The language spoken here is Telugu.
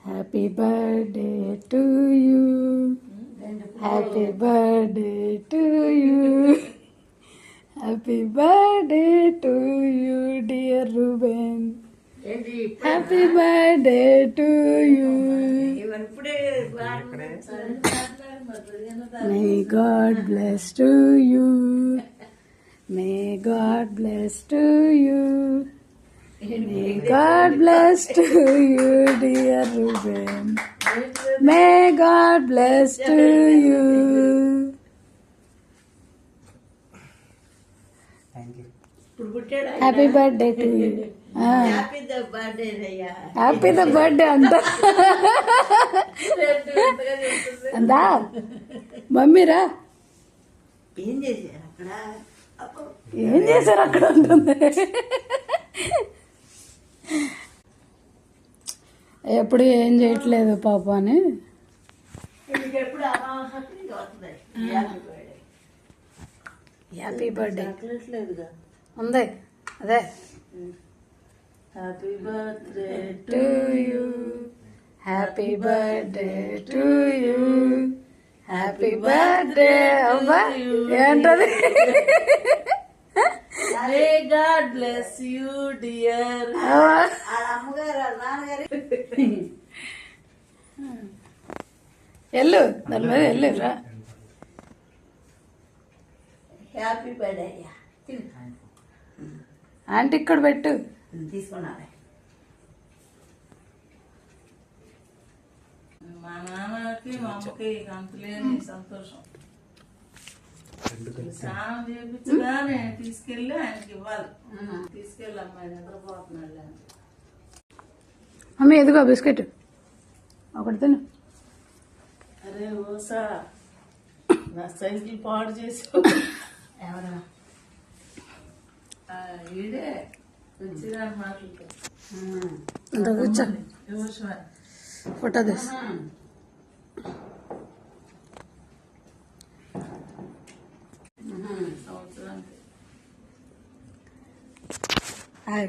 Happy birthday to you, happy birthday to you, happy birthday to you dear Reuben, happy birthday to you. May God bless to you. May God bless to you. May God bless to you, dear Ruben. May God bless to you. Thank you. Happy birthday to you. Happy the birthday, Raya. Happy the birthday, Anta. Anta, mummy ra. ఏం చేశారు అక్కడ ఉంటుంది. ఎప్పుడు ఏం చేయట్లేదు పాప అని. హ్యాపీ బర్త్డే ఉంది అదే. Happy birthday to you, happy birthday to you, happy birthday. అబ్బా ఏంటది? May God bless you, dear. ఎల్లు దాని మీద ఎల్లు రా. Happy birthday. ఆంటీ ఇక్కడ పెట్టు. తీసుకున్నాను. మా నాన్నకి మా అమ్మకి అంతలేని సంతోషం. స్నానం చేయించగానే తీసుకెళ్ళి ఆయనకి ఇవ్వాలి. తీసుకెళ్ళి అమ్మాయి నిద్రపోతున్నాడు. అమ్మ ఎదుగో బిస్కెట్ ఒకటి తిను. అరే ఓసా, నా సైకిల్ పాడు చేసావు. ఎవరా? ఈడే వచ్చిరా మాటలతో అంత కూర్చో, ఫోటో తీసి. సంవత్సరానికి హాయ్.